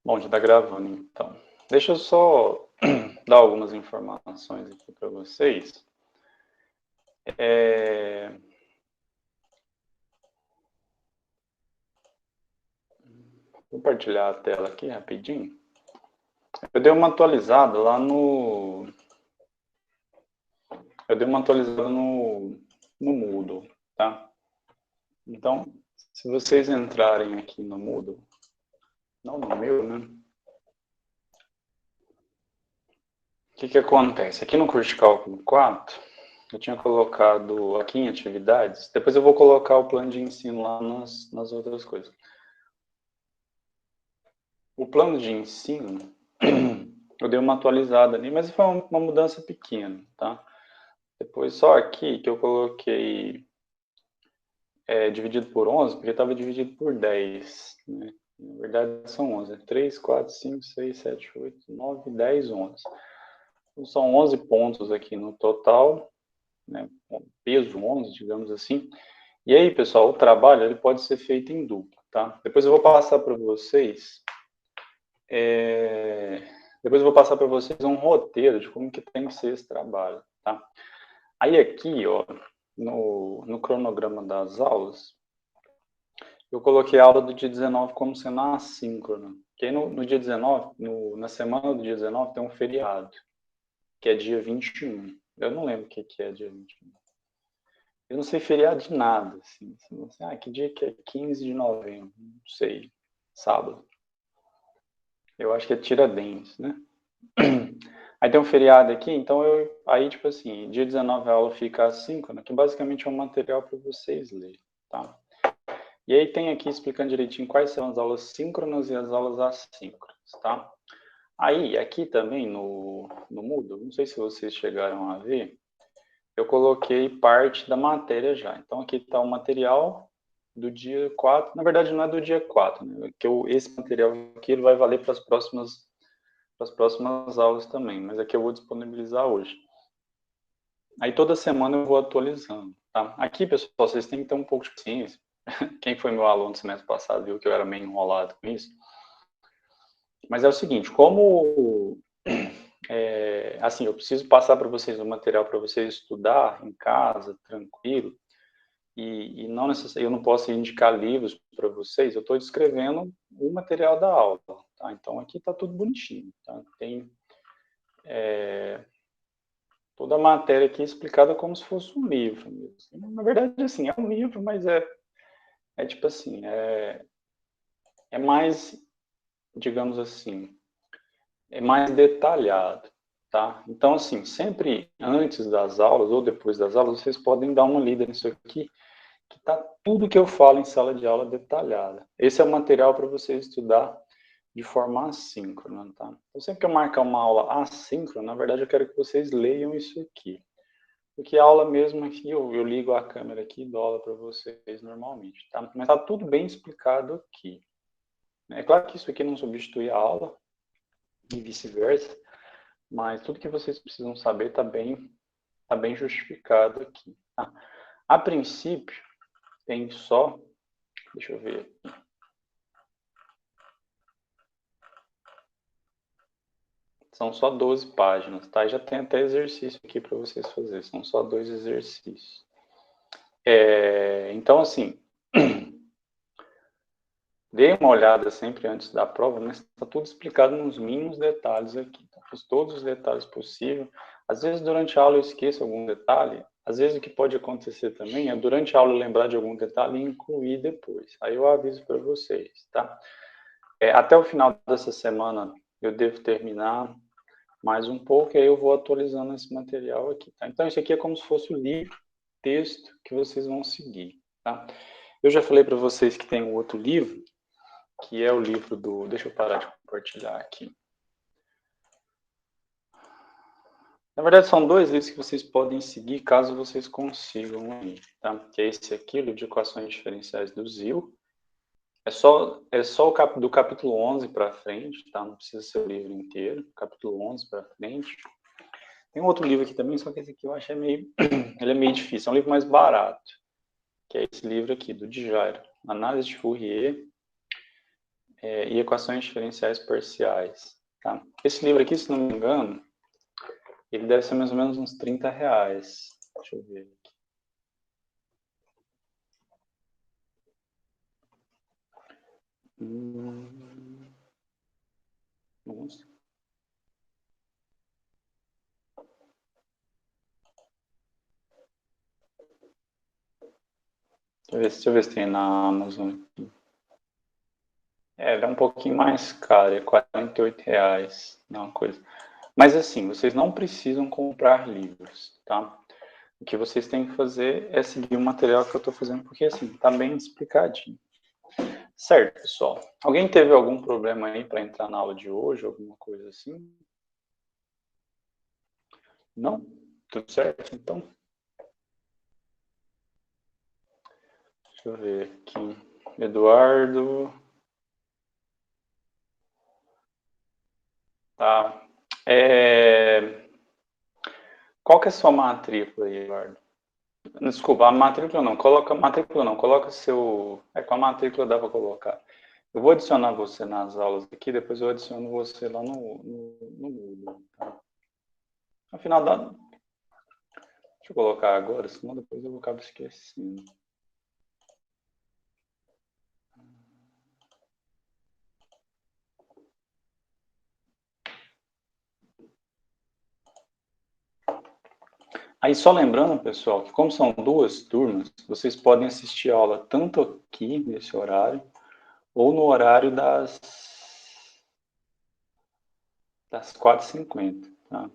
Bom, já está gravando, então. Deixa eu só dar algumas informações aqui para vocês. É... Vou compartilhar a tela aqui rapidinho. Eu dei uma atualizada lá no... Eu dei uma atualizada no Moodle, tá? Então, se vocês entrarem aqui no Moodle, não no meu, né? O que acontece? Aqui no curso de cálculo 4, eu tinha colocado aqui em atividades, depois eu vou colocar o plano de ensino lá nas outras coisas. O plano de ensino, eu dei uma atualizada ali, mas foi uma mudança pequena, tá? Depois só aqui que eu coloquei dividido por 11, porque estava dividido por 10, né? Na verdade são 11, 3, 4, 5, 6, 7, 8, 9, 10, 11. Então, são 11 pontos aqui no total, né? Peso 11, digamos assim. E aí, pessoal, o trabalho ele pode ser feito em dupla, tá? Depois eu vou passar para vocês depois eu vou passar para vocês um roteiro de como que tem que ser esse trabalho, tá? Aí aqui, ó, no cronograma das aulas, eu coloquei a aula do dia 19 como sendo assíncrona. Porque aí no dia 19, na semana do dia 19, tem um feriado, que é dia 21. Eu não lembro o que é dia 21. Eu não sei feriado de nada, assim. Que dia que é 15 de novembro? Não sei. Sábado. Eu acho que é Tiradentes, né? Aí tem um feriado aqui, então aí tipo assim, dia 19 a aula fica assíncrona, que basicamente é um material para vocês lerem, tá? E aí tem aqui explicando direitinho quais são as aulas síncronas e as aulas assíncronas, tá? Aí, aqui também no Moodle, não sei se vocês chegaram a ver, eu coloquei parte da matéria já. Então aqui está o material do dia 4, na verdade não é do dia 4, né? Que esse material aqui ele vai valer para as próximas aulas também, mas aqui eu vou disponibilizar hoje. Aí toda semana eu vou atualizando, tá? Aqui, pessoal, vocês têm que ter um pouco de paciência. Quem foi meu aluno no semestre passado viu que eu era meio enrolado com isso. Mas é o seguinte, como assim, eu preciso passar para vocês o material para vocês estudar em casa, tranquilo, e não necessariamente, eu não posso indicar livros para vocês, eu estou descrevendo o material da aula, tá? Então aqui está tudo bonitinho, tá? Tem toda a matéria aqui explicada como se fosse um livro mesmo. Na verdade, assim, é um livro, mas é tipo assim, é mais, digamos assim, é mais detalhado, tá? Então, assim, sempre antes das aulas ou depois das aulas, vocês podem dar uma lida nisso aqui, que tá tudo que eu falo em sala de aula detalhada. Esse é o material para você estudar de forma assíncrona, tá? Então, sempre que eu marcar uma aula assíncrona, na verdade, eu quero que vocês leiam isso aqui. Porque a aula mesmo aqui, eu ligo a câmera aqui e dou aula para vocês normalmente, tá? Mas tá tudo bem explicado aqui. É claro que isso aqui não substitui a aula e vice-versa, mas tudo que vocês precisam saber tá bem justificado aqui. Tá? A princípio, tem só, deixa eu ver aqui. São só 12 páginas, tá? Já tem até exercício aqui para vocês fazerem, são só 2 exercícios. Então, assim, dê uma olhada sempre antes da prova, mas está tudo explicado nos mínimos detalhes aqui. Tá? Fiz todos os detalhes possíveis. Às vezes, durante a aula, eu esqueço algum detalhe. Às vezes, o que pode acontecer também é, durante a aula, eu lembrar de algum detalhe e incluir depois. Aí eu aviso para vocês, tá? Até o final dessa semana, eu devo terminar mais um pouco, e aí eu vou atualizando esse material aqui, tá? Então, isso aqui é como se fosse o livro, texto que vocês vão seguir, tá? Eu já falei para vocês que tem um outro livro, que é o livro do... Deixa eu parar de compartilhar aqui. Na verdade, são 2 livros que vocês podem seguir caso vocês consigam aí, tá? Que é esse aqui, o livro de equações diferenciais do ZIL. É só do capítulo 11 para frente, tá? Não precisa ser o livro inteiro, capítulo 11 para frente. Tem um outro livro aqui também, só que esse aqui eu acho ele é meio difícil, é um livro mais barato, que é esse livro aqui, do Djairo, Análise de Fourier, e equações diferenciais parciais. Tá? Esse livro aqui, se não me engano, ele deve ser mais ou menos uns R$30. Deixa eu ver aqui. Nossa. Deixa eu ver se tem na Amazon aqui. Ele é um pouquinho mais caro, é R$48, não é uma coisa. Mas assim, vocês não precisam comprar livros, tá? O que vocês têm que fazer é seguir o material que eu estou fazendo, porque assim, tá bem explicadinho. Certo, pessoal. Alguém teve algum problema aí para entrar na aula de hoje, alguma coisa assim? Não? Tudo certo, então? Deixa eu ver aqui. Eduardo. Tá. Qual que é a sua matrícula aí, Eduardo? Desculpa, a matrícula não. Coloca matrícula não. Coloca seu. Com a matrícula dá para colocar. Eu vou adicionar você nas aulas aqui, depois eu adiciono você lá no Moodle. Tá? Afinal, deixa eu colocar agora, senão depois eu vou acabar esquecendo. Aí só lembrando, pessoal, que como são duas turmas, vocês podem assistir a aula tanto aqui, nesse horário, ou no horário das 4h50, tá?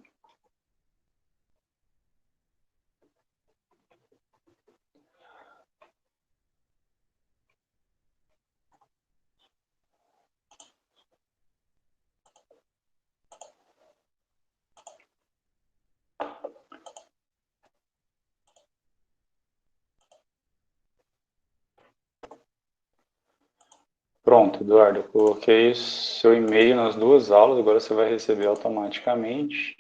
Pronto, Eduardo, eu coloquei seu e-mail nas duas aulas, agora você vai receber automaticamente,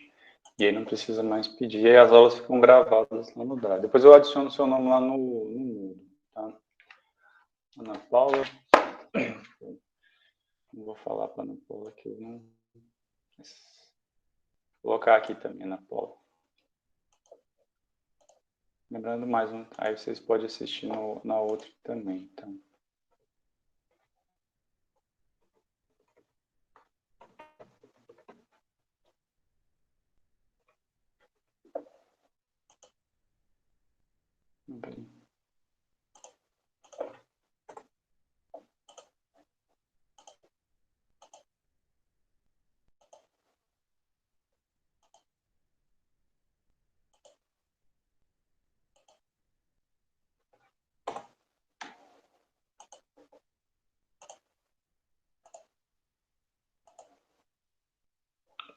e aí não precisa mais pedir, e aí as aulas ficam gravadas lá no Drive. Depois eu adiciono seu nome lá no Moodle, tá? Ana Paula, não vou falar para Ana Paula que eu não... Vou colocar aqui também, Ana Paula. Lembrando mais um, aí vocês podem assistir na outra também, tá? Okay.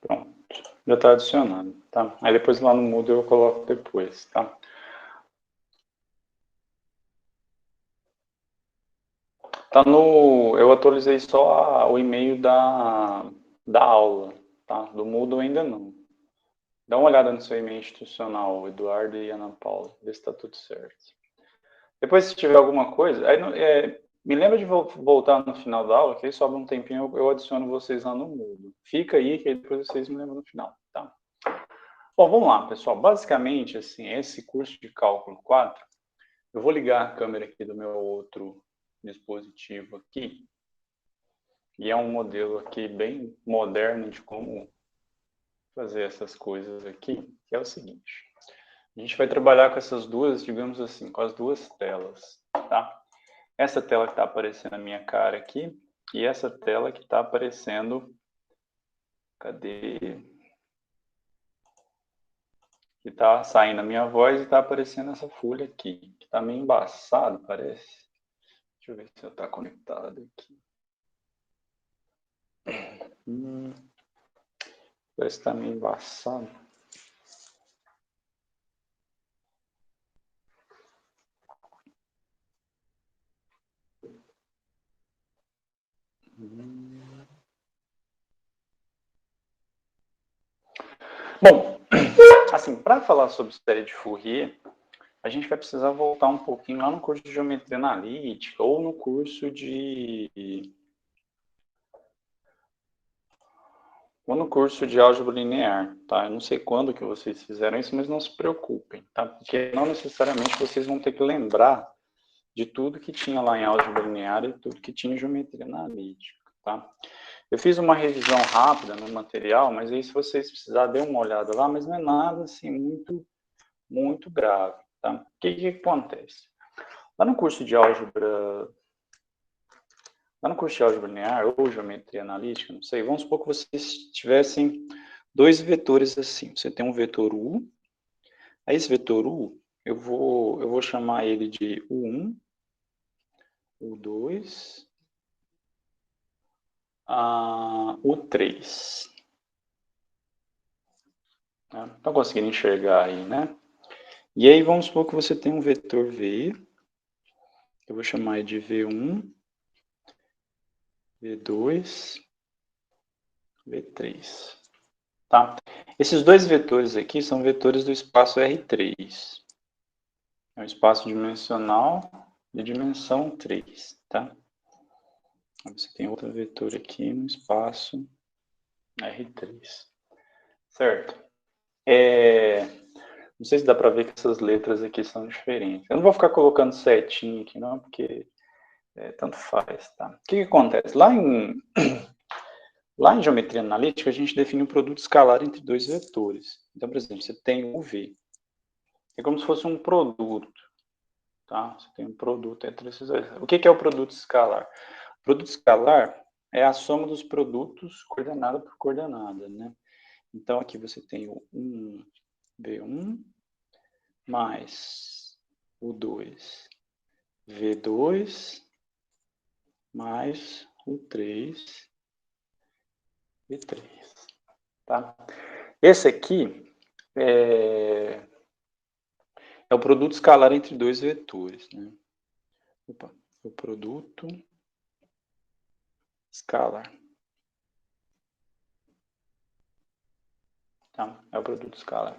Pronto, já está adicionado, tá? Aí depois lá no Moodle eu coloco depois, tá? Eu atualizei só o e-mail da aula, tá? Do Moodle ainda não. Dá uma olhada no seu e-mail institucional, Eduardo e Ana Paula, vê se está tudo certo. Depois, se tiver alguma coisa, aí, me lembra de voltar no final da aula, que aí sobra um tempinho, eu adiciono vocês lá no Moodle. Fica aí, que aí depois vocês me lembram no final, tá? Bom, vamos lá, pessoal. Basicamente, assim, esse curso de cálculo 4, eu vou ligar a câmera aqui do meu outro dispositivo aqui, e é um modelo aqui bem moderno de como fazer essas coisas aqui, que é o seguinte. A gente vai trabalhar com essas duas, digamos assim, com as duas telas, tá? Essa tela que está aparecendo a minha cara aqui, e essa tela que está aparecendo... Cadê? Que está saindo a minha voz e está aparecendo essa folha aqui, que está meio embaçado, parece. Deixa eu ver se está conectado aqui. Parece que está meio embaçado. Bom, assim, para falar sobre série de Fourier, a gente vai precisar voltar um pouquinho lá no curso de Geometria Analítica ou no curso de ou no curso de álgebra linear, tá? Eu não sei quando que vocês fizeram isso, mas não se preocupem, tá? Porque não necessariamente vocês vão ter que lembrar de tudo que tinha lá em álgebra linear e tudo que tinha em geometria analítica, tá? Eu fiz uma revisão rápida no material, mas aí se vocês precisarem, dê uma olhada lá, mas não é nada assim muito grave, tá? O que acontece? Lá no curso de álgebra linear ou geometria analítica, não sei, vamos supor que vocês tivessem dois vetores assim. Você tem um vetor U, aí esse vetor U, eu vou chamar ele de U1, U2, U3. Estão conseguindo enxergar aí, né? E aí vamos supor que você tem um vetor V, eu vou chamar ele de V1, V2, V3. Tá? Esses dois vetores aqui são vetores do espaço R3. É um espaço dimensional de dimensão 3, tá? Você tem outro vetor aqui no espaço R3. Certo? Não sei se dá para ver que essas letras aqui são diferentes. Eu não vou ficar colocando setinho aqui não, porque tanto faz, tá? O que acontece? Lá em geometria analítica, a gente define um produto escalar entre dois vetores. Então, por exemplo, você tem o V. É como se fosse um produto, tá? Você tem um produto entre esses dois. O que é o produto escalar? O produto escalar é a soma dos produtos coordenada por coordenada, né? Então, aqui você tem o 1, V1, mais o 2, V2, mais o 3, V3, tá? Esse aqui é o produto escalar entre dois vetores, né? Opa, o produto escalar. Tá? É o produto escalar.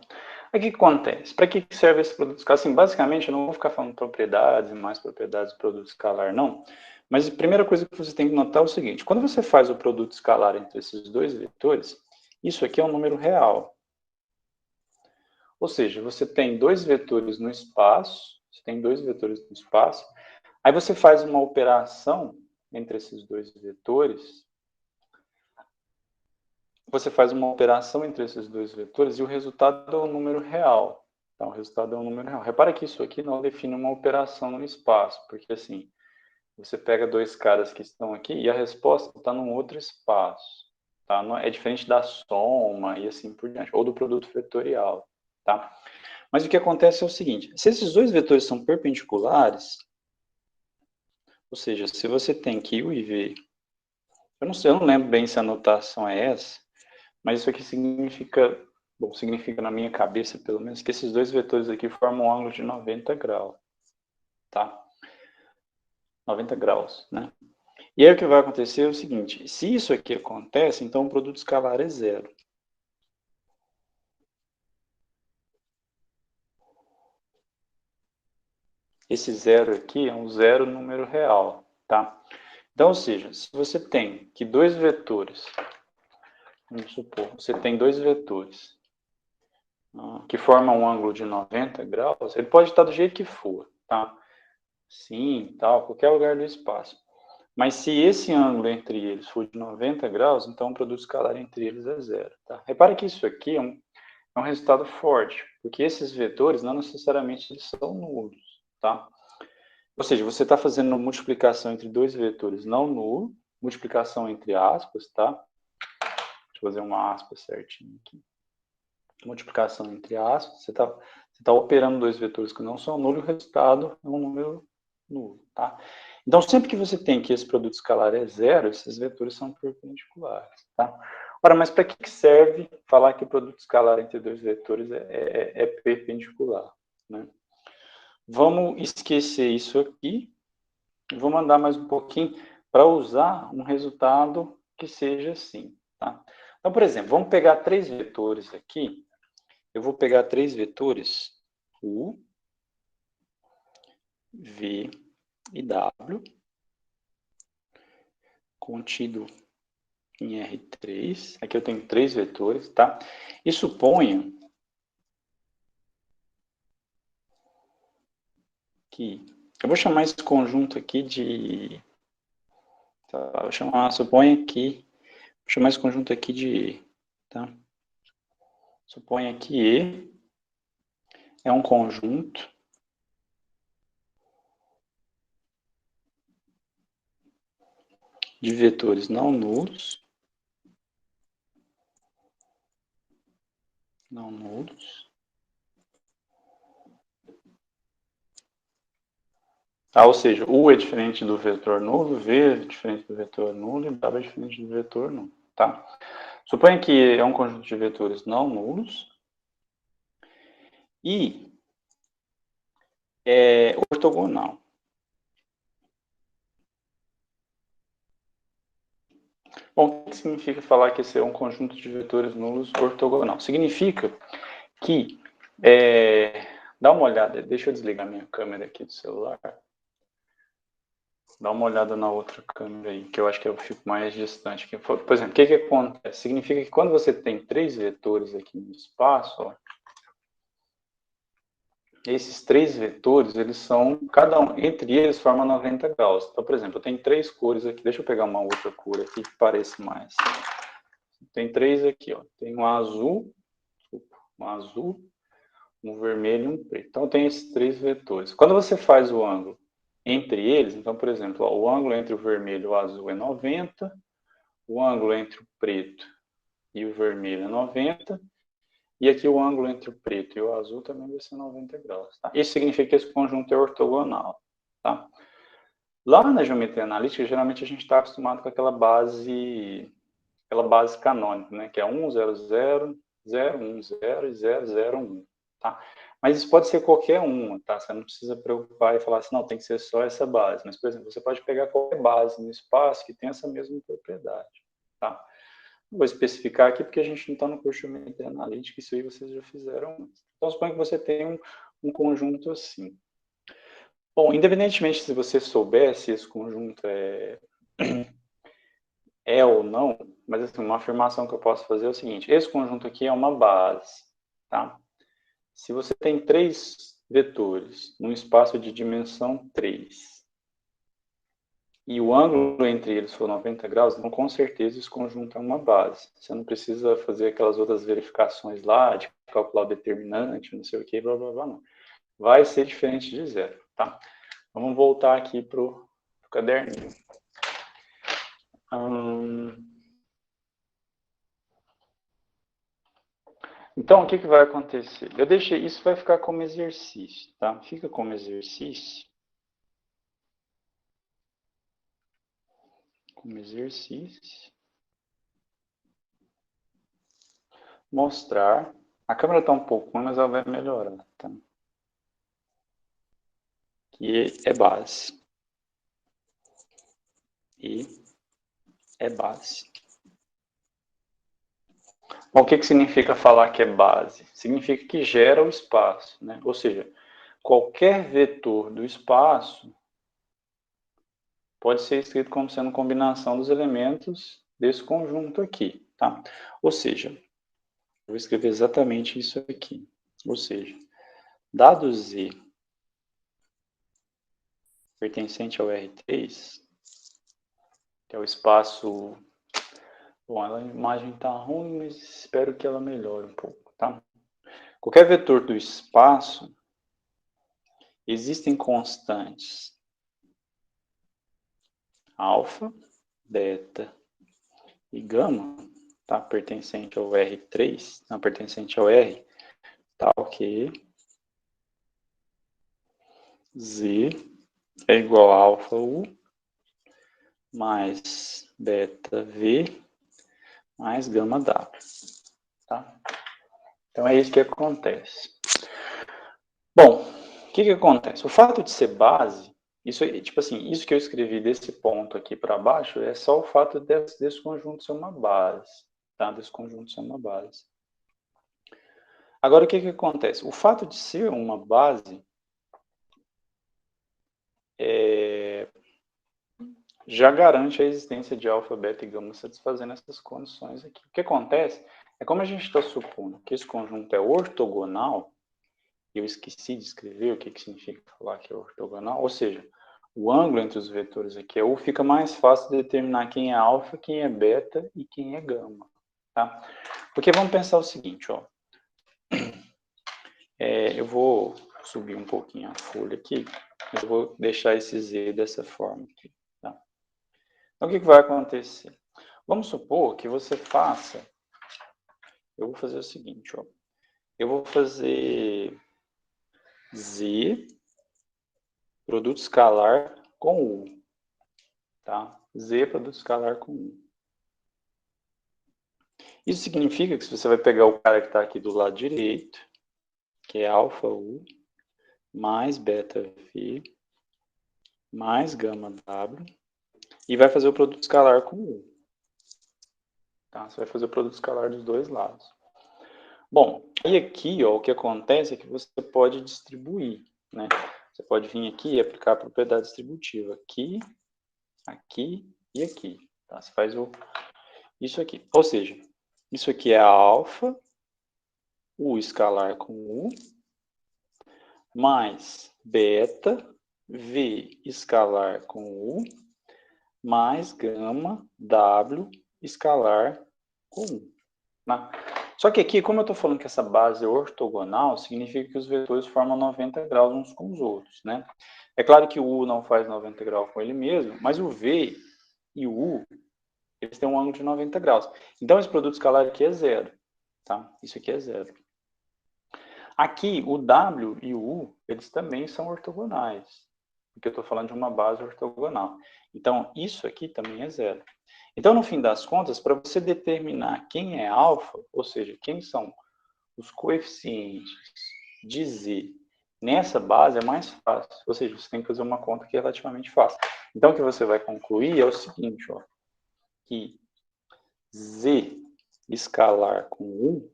Aí o que acontece? Para que serve esse produto escalar? Assim, basicamente, eu não vou ficar falando propriedades e mais propriedades do produto escalar, não. Mas a primeira coisa que você tem que notar é o seguinte: quando você faz o produto escalar entre esses dois vetores, isso aqui é um número real. Ou seja, você tem dois vetores no espaço, aí você faz uma operação entre esses dois vetores, e o resultado é um número real. Tá? O resultado é um número real. Repara que isso aqui não define uma operação no espaço, porque assim, você pega dois caras que estão aqui e a resposta está num outro espaço. Tá? Não, é diferente da soma e assim por diante, ou do produto vetorial. Tá? Mas o que acontece é o seguinte: se esses dois vetores são perpendiculares, ou seja, se você tem que U e V, eu não lembro bem se a notação é essa, mas isso aqui significa, bom, significa na minha cabeça, pelo menos, que esses dois vetores aqui formam um ângulo de 90 graus, tá? 90 graus, né? E aí o que vai acontecer é o seguinte: se isso aqui acontece, então o produto escalar é zero. Esse zero aqui é um zero número real, tá? Então, ou seja, se você tem que dois vetores, vamos supor, você tem dois vetores que formam um ângulo de 90 graus, ele pode estar do jeito que for, tá? Sim, tal, qualquer lugar do espaço. Mas se esse ângulo entre eles for de 90 graus, então o produto escalar entre eles é zero. Tá? Repara que isso aqui é um resultado forte, porque esses vetores não necessariamente eles são nulos. Tá? Ou seja, você está fazendo multiplicação entre dois vetores não nulo, multiplicação entre aspas, tá? Deixa eu fazer uma aspa certinho aqui. Multiplicação entre aspas, você tá operando dois vetores que não são nulos e o resultado é um número nulo. Tá? Então, sempre que você tem que esse produto escalar é zero, esses vetores são perpendiculares. Tá? Ora, mas para que serve falar que o produto escalar entre dois vetores é perpendicular? Né? Vamos esquecer isso aqui e vou mandar mais um pouquinho para usar um resultado que seja assim. Tá? Então, por exemplo, vamos pegar três vetores aqui. Eu vou pegar três vetores, U, V e W, contido em R3. Aqui eu tenho 3 vetores, tá? E suponha que... Eu vou chamar esse conjunto aqui de... Tá, suponha que... Vou chamar esse conjunto aqui de E, tá? Suponha que E é um conjunto de vetores não nulos, ou seja, U é diferente do vetor nulo, V é diferente do vetor nulo e W é diferente do vetor nulo, tá? Suponha que é um conjunto de vetores não nulos e é ortogonal. Bom, o que significa falar que esse é um conjunto de vetores nulos ortogonal? Significa que, dá uma olhada, deixa eu desligar minha câmera aqui do celular. Dá uma olhada na outra câmera aí, que eu acho que eu fico mais distante. Por exemplo, o que acontece? Significa que quando você tem 3 vetores aqui no espaço, ó, esses 3 vetores, eles são, cada um, entre eles, forma 90 graus. Então, por exemplo, eu tenho 3 cores aqui. Deixa eu pegar uma outra cor aqui que pareça mais. Tem 3 aqui, ó. Tem um azul, um vermelho e um preto. Então, eu tenho esses 3 vetores. Quando você faz o ângulo entre eles, então, por exemplo, ó, o ângulo entre o vermelho e o azul é 90, o ângulo entre o preto e o vermelho é 90, e aqui o ângulo entre o preto e o azul também vai ser 90 graus. Tá? Isso significa que esse conjunto é ortogonal. Tá? Lá na geometria analítica, geralmente a gente está acostumado com aquela base canônica, né? Que é 1, 0, 0, 0, 1, 0 e 0, 0, 1. Tá? Mas isso pode ser qualquer uma, tá? Você não precisa preocupar e falar assim, não, tem que ser só essa base. Mas, por exemplo, você pode pegar qualquer base no espaço que tem essa mesma propriedade. Tá? Não vou especificar aqui porque a gente não está no curso de geometria analítica, isso aí vocês já fizeram antes. Então, suponha que você tem um conjunto assim. Bom, independentemente se você souber se esse conjunto é ou não, mas assim, uma afirmação que eu posso fazer é o seguinte, esse conjunto aqui é uma base, tá? Se você tem 3 vetores num espaço de dimensão 3, e o ângulo entre eles for 90 graus, então com certeza esse conjunto é uma base. Você não precisa fazer aquelas outras verificações lá, de calcular o determinante, não sei o que, blá, blá, blá, não. Vai ser diferente de zero, tá? Vamos voltar aqui para o caderninho. Então, o que vai acontecer? Eu deixei, isso vai ficar como exercício, tá? Fica como exercício. Mostrar. A câmera está um pouco ruim, mas ela vai melhorar, tá? Que é base. E é base. Bom, o que significa falar que é base? Significa que gera o espaço, né? Ou seja, qualquer vetor do espaço pode ser escrito como sendo combinação dos elementos desse conjunto aqui, tá? Ou seja, eu vou escrever exatamente isso aqui. Ou seja, dado Z pertencente ao R3, que é o espaço... Bom, a imagem está ruim, mas espero que ela melhore um pouco, tá? Qualquer vetor do espaço, existem constantes alfa, beta e gama, tá? Pertencente ao R3, não, pertencente ao R, tal que Z é igual a alfa U mais beta V mais gama W, tá? Então é isso que acontece. Bom, o que acontece? O fato de ser base, isso, tipo assim, isso que eu escrevi desse ponto aqui para baixo é só o fato desse conjunto ser uma base, tá? Desse conjunto ser uma base. Agora, o que acontece? O fato de ser uma base já garante a existência de alfa, beta e gama satisfazendo essas condições aqui. O que acontece é como a gente está supondo que esse conjunto é ortogonal, eu esqueci de escrever o que significa falar que é ortogonal, ou seja, o ângulo entre os vetores aqui é U, fica mais fácil determinar quem é alfa, quem é beta e quem é gama. Tá? Porque vamos pensar o seguinte, ó. Eu vou subir um pouquinho a folha aqui, eu vou deixar esse Z dessa forma aqui. Tá? Então, o que vai acontecer? Vamos supor que você faça... Eu vou fazer o seguinte, ó. Eu vou fazer Z, produto escalar com U. Tá? Z, produto escalar com U. Isso significa que você vai pegar o cara que está aqui do lado direito, que é alfa U, mais beta V, mais gama W, e vai fazer o produto escalar com U. Tá? Você vai fazer o produto escalar dos dois lados. Bom, e aqui, ó, o que acontece é que você pode distribuir, né? Você pode vir aqui e aplicar a propriedade distributiva aqui, aqui e aqui. Tá? Você faz isso aqui. Ou seja, isso aqui é alfa, U escalar com U, mais beta, V escalar com U, mais gama, W escalar com U. Né? Só que aqui, como eu estou falando que essa base é ortogonal, significa que os vetores formam 90 graus uns com os outros, né? É claro que o U não faz 90 graus com ele mesmo, mas o V e o U, eles têm um ângulo de 90 graus. Então, esse produto escalar aqui é zero, tá? Isso aqui é zero. Aqui, o W e o U, eles também são ortogonais, porque eu estou falando de uma base ortogonal. Então, isso aqui também é zero. Então, no fim das contas, para você determinar quem é alfa, ou seja, quem são os coeficientes de Z nessa base, é mais fácil. Ou seja, você tem que fazer uma conta que é relativamente fácil. Então, o que você vai concluir é o seguinte, ó, que Z escalar com U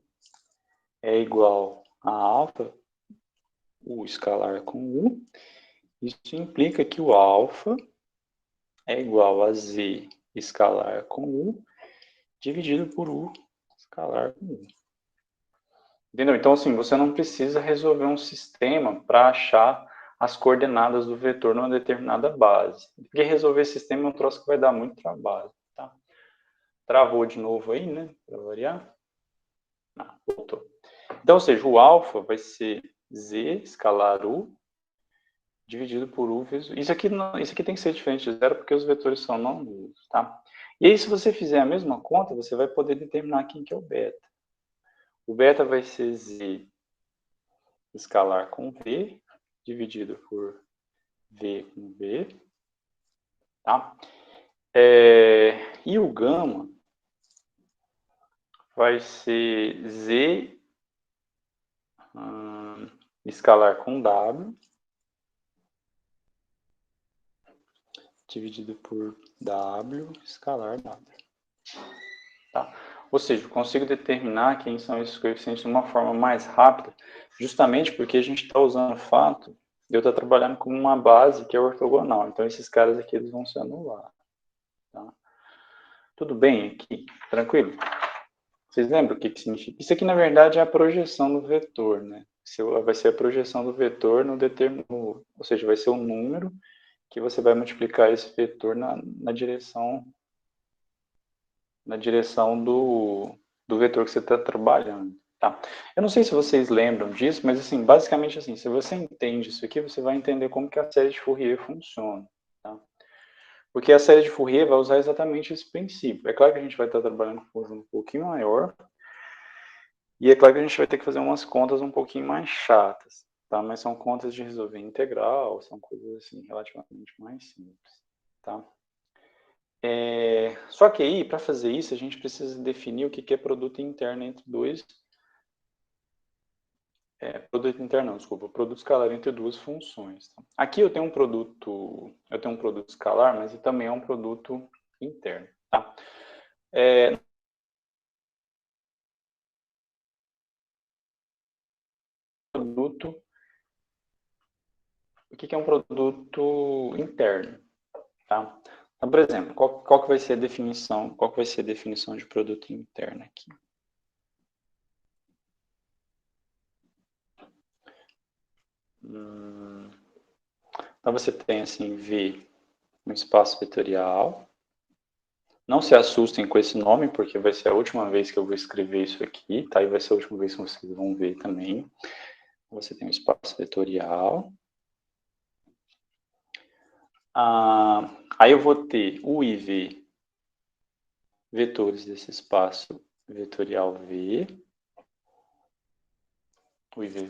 é igual a alfa, U escalar com U. Isso implica que o alfa é igual a Z escalar com U dividido por U escalar com U. Entendeu? Então, assim, você não precisa resolver um sistema para achar as coordenadas do vetor numa determinada base. Porque resolver sistema é um troço que vai dar muito trabalho. Tá? Travou de novo aí, né? Para variar. Ah, voltou. Então, ou seja, o alfa vai ser Z escalar U dividido por U vezes... Isso aqui tem que ser diferente de zero porque os vetores são não nulos. Tá? E aí, se você fizer a mesma conta, você vai poder determinar quem que é o beta. O beta vai ser Z escalar com V, dividido por V com V. Tá? E o gama vai ser Z escalar com W, dividido por W escalar W. Tá? Ou seja, eu consigo determinar quem são esses coeficientes de uma forma mais rápida, justamente porque a gente está usando o fato de eu estar trabalhando com uma base que é ortogonal. Então, esses caras aqui eles vão se anular. Tá? Tudo bem aqui? Tranquilo? Vocês lembram o que significa? Isso aqui, na verdade, é a projeção do vetor, né? Vai ser a projeção do vetor no determinado, ou seja, vai ser o número que você vai multiplicar esse vetor na direção do vetor que você está trabalhando. Tá? Eu não sei se vocês lembram disso, mas assim, basicamente assim, se você entende isso aqui, você vai entender como que a série de Fourier funciona. Tá? Porque a série de Fourier vai usar exatamente esse princípio. É claro que a gente vai estar trabalhando com um conjunto um pouquinho maior, e é claro que a gente vai ter que fazer umas contas um pouquinho mais chatas, tá? Mas são contas de resolver integral, são coisas assim relativamente mais simples, tá? Só que aí, para fazer isso, a gente precisa definir o que é produto interno entre dois... produto interno, não, desculpa, produto escalar entre duas funções. Tá? Aqui eu tenho um produto escalar, mas também é um produto interno, tá? O que é um produto interno? Tá? Então, por exemplo, qual que vai ser a definição? Qual que vai ser a definição de produto interno aqui? Então, você tem assim, V, um espaço vetorial. Não se assustem com esse nome, porque vai ser a última vez que eu vou escrever isso aqui, tá? E vai ser a última vez que vocês vão ver também. Você tem um espaço vetorial. Aí eu vou ter U e V, vetores desse espaço vetorial V. O IV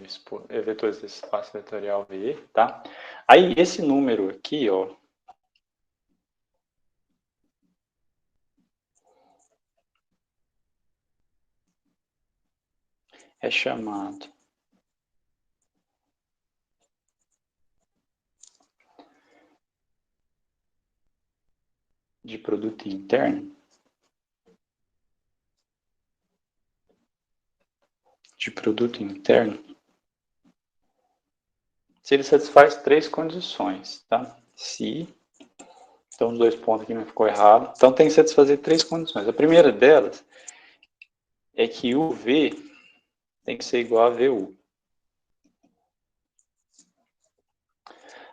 vetores desse espaço vetorial V, tá? Aí esse número aqui, ó, é chamado de produto interno. De produto interno. Se ele satisfaz três condições, tá? Se, então os dois pontos aqui não ficou errado. Então tem que satisfazer três condições. A primeira delas é que o V tem que ser igual a VU.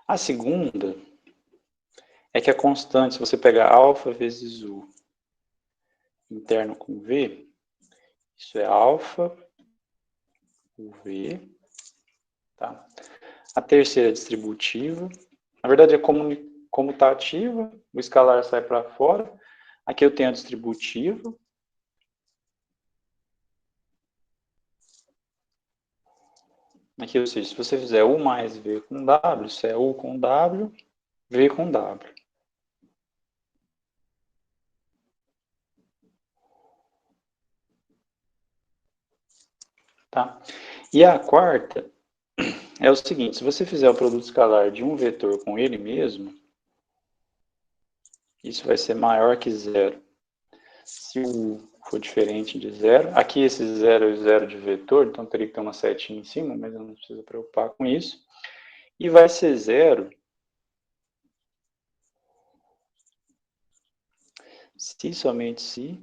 A segunda é que a constante, se você pegar alfa vezes U interno com V, isso é alfa UV, tá? A terceira é distributiva. Na verdade é comutativa, o escalar sai para fora. Aqui eu tenho a distributiva. Aqui, ou seja, se você fizer U mais V com W, isso é U com W, V com W. Tá? E a quarta é o seguinte, se você fizer o produto escalar de um vetor com ele mesmo, isso vai ser maior que zero. Se o U for diferente de zero, aqui esse zero é o zero de vetor, então teria que ter uma setinha em cima, mas eu não preciso preocupar com isso. E vai ser zero se somente se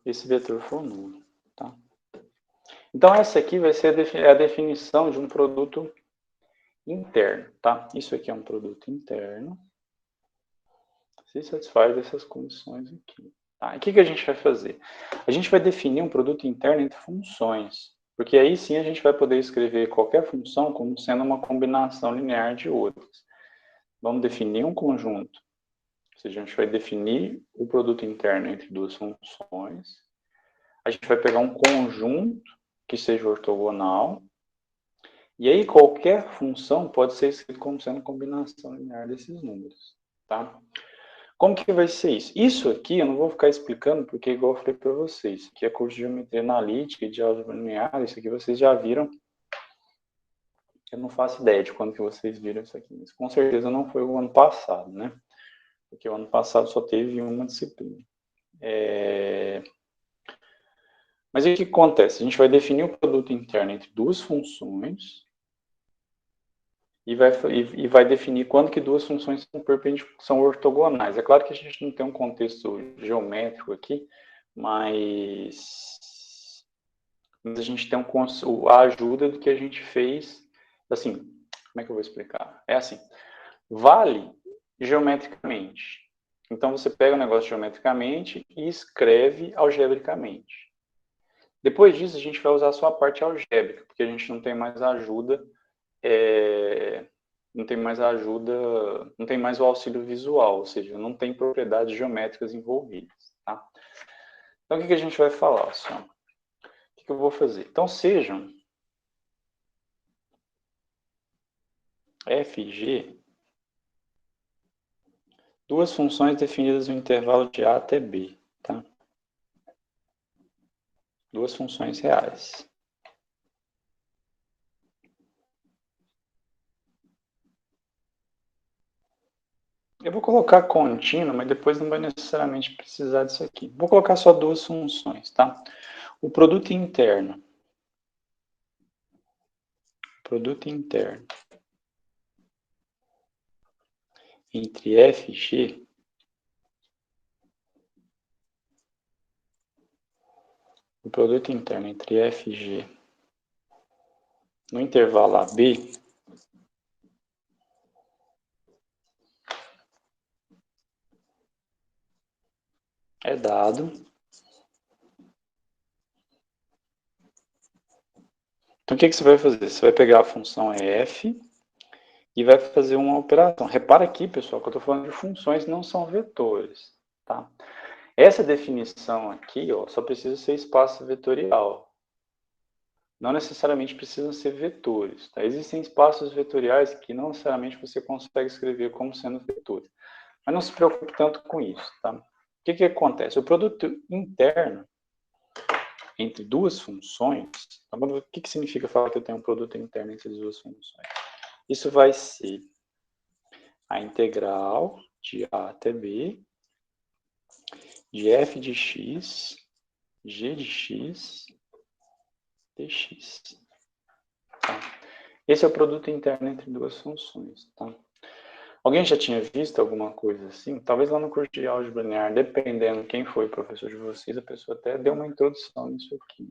esse vetor for nulo. Tá? Então essa aqui vai ser a definição de um produto interno. Tá? Isso aqui é um produto interno. Se satisfaz essas condições aqui. Tá? E o que a gente vai fazer? A gente vai definir um produto interno entre funções. Porque aí sim a gente vai poder escrever qualquer função como sendo uma combinação linear de outras. Vamos definir um conjunto. Ou seja, a gente vai definir o produto interno entre duas funções. A gente vai pegar um conjunto que seja ortogonal. E aí qualquer função pode ser escrita como sendo combinação linear desses números. Tá? Como que vai ser isso? Isso aqui eu não vou ficar explicando, porque igual eu falei para vocês, que é curso de geometria analítica e de álgebra linear, isso aqui vocês já viram. Eu não faço ideia de quando que vocês viram isso aqui, mas com certeza não foi o ano passado, né? Porque o ano passado só teve uma disciplina. Mas o que acontece? A gente vai definir o produto interno entre duas funções e vai definir quando que duas funções são ortogonais. É claro que a gente não tem um contexto geométrico aqui, mas a gente tem a ajuda do que a gente fez. Assim, como é que eu vou explicar? É assim, vale geometricamente. Então você pega o negócio geometricamente e escreve algebricamente. Depois disso a gente vai usar só a parte algébrica, porque a gente não tem mais ajuda, não tem mais o auxílio visual, ou seja, não tem propriedades geométricas envolvidas. Tá? Então o que a gente vai falar? Assim, o que eu vou fazer? Então sejam f e g duas funções definidas no intervalo de a até b. Tá? Duas funções reais. Eu vou colocar contínuo, mas depois não vai necessariamente precisar disso aqui. Vou colocar só duas funções, tá? O produto interno. Produto interno. entre f e g, o produto interno entre f e g no intervalo AB é dado. Então, o que você vai fazer? Você vai pegar a função f e vai fazer uma operação. Repara aqui, pessoal, que eu estou falando de funções, não são vetores. Tá? Essa definição aqui só precisa ser espaço vetorial. Não necessariamente precisam ser vetores. Tá? Existem espaços vetoriais que não necessariamente você consegue escrever como sendo vetores. Mas não se preocupe tanto com isso. Tá? O que acontece? O produto interno entre duas funções, tá? O que significa falar que eu tenho um produto interno entre duas funções? Isso vai ser a integral de A até B de f de x, g de x, dx. Tá? Esse é o produto interno entre duas funções. Tá? Alguém já tinha visto alguma coisa assim? Talvez lá no curso de álgebra linear, dependendo quem foi o professor de vocês, a pessoa até deu uma introdução nisso aqui.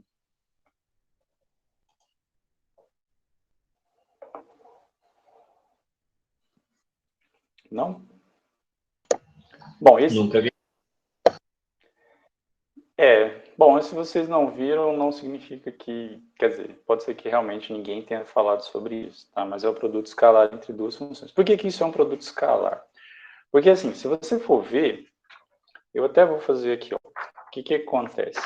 Não? Bom, esse... Nunca vi. Bom, se vocês não viram, não significa que... Quer dizer, pode ser que realmente ninguém tenha falado sobre isso, tá? Mas é o produto escalar entre duas funções. Por que isso é um produto escalar? Porque, assim, se você for ver, eu até vou fazer aqui, ó. O que acontece?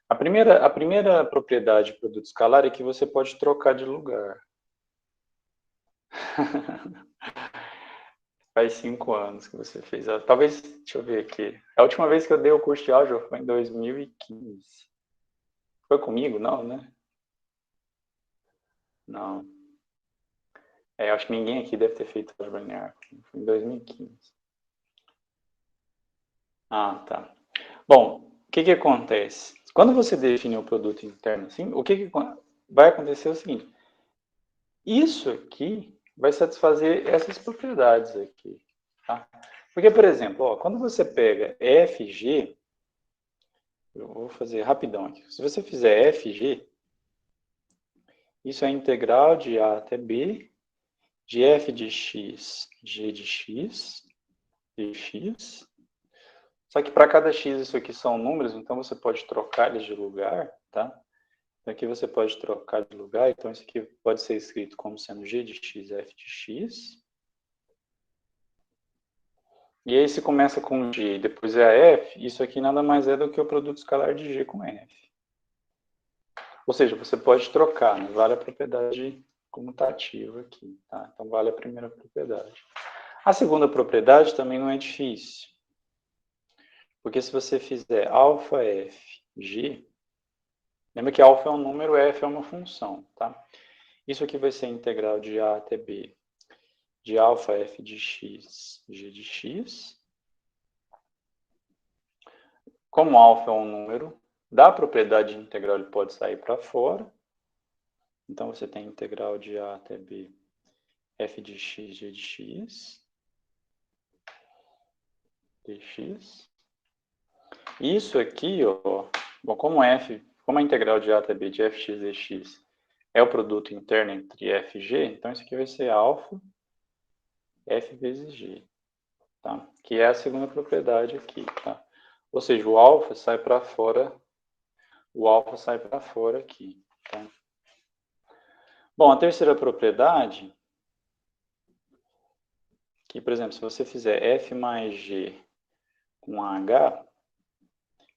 A primeira propriedade de produto escalar é que você pode trocar de lugar. Faz 5 anos que você fez. Talvez, deixa eu ver aqui. A última vez que eu dei o curso de álgebra foi em 2015. Foi comigo? Não, né? Não. Acho que ninguém aqui deve ter feito álgebra linear. Foi em 2015. Ah, tá. Bom, o que acontece? Quando você define o produto interno assim, o que vai acontecer é o seguinte. Isso aqui vai satisfazer essas propriedades aqui. Tá? Porque, por exemplo, quando você pega FG, eu vou fazer rapidão aqui. Se você fizer FG, isso é a integral de A até B, de f de x, g de x, dx. Só que para cada x isso aqui são números, então você pode trocar eles de lugar, tá? Então aqui você pode trocar de lugar, então isso aqui pode ser escrito como sendo g de x, f de x. E aí se começa com g e depois é a f, isso aqui nada mais é do que o produto escalar de g com f. Ou seja, você pode trocar, né? Vale a propriedade comutativa aqui, tá? Então vale a primeira propriedade. A segunda propriedade também não é difícil. Porque se você fizer alfa f, g, lembra que alfa é um número, f é uma função, tá? Isso aqui vai ser a integral de a até b de alfa f de x, g de x. Como alfa é um número, da propriedade de integral ele pode sair para fora. Então você tem a integral de a até b f de x, g de x, dx. Isso aqui, bom, como a integral de a até b de fx dx é o produto interno entre f e g, então isso aqui vai ser alfa f vezes g, tá? Que é a segunda propriedade aqui, tá? Ou seja, o alfa sai para fora, aqui, tá? Bom, a terceira propriedade, que, por exemplo, se você fizer f mais g com h,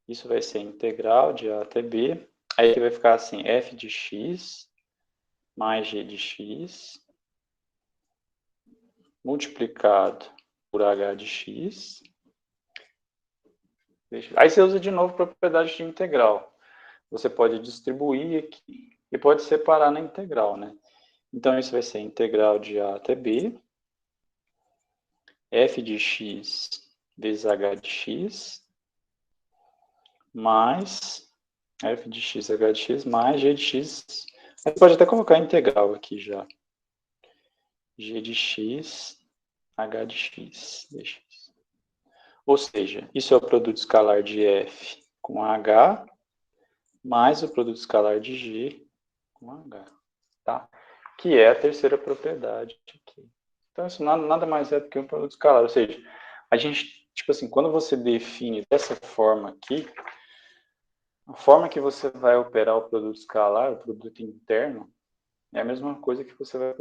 isso vai ser integral de a até b, aí vai ficar assim, f de x mais g de x multiplicado por h de x. Aí você usa de novo a propriedade de integral. Você pode distribuir aqui e pode separar na integral, né? Então, isso vai ser integral de a até b, f de x vezes h de x, mais f de x, h de x, mais g de x. Você pode até colocar a integral aqui já. G de x h de x, dx. Ou seja, isso é o produto escalar de f com h, mais o produto escalar de g com h, tá? Que é a terceira propriedade aqui. Então, isso nada mais é do que um produto escalar. Ou seja, a gente, tipo assim, quando você define dessa forma aqui, a forma que você vai operar o produto escalar, o produto interno, é a mesma coisa que você vai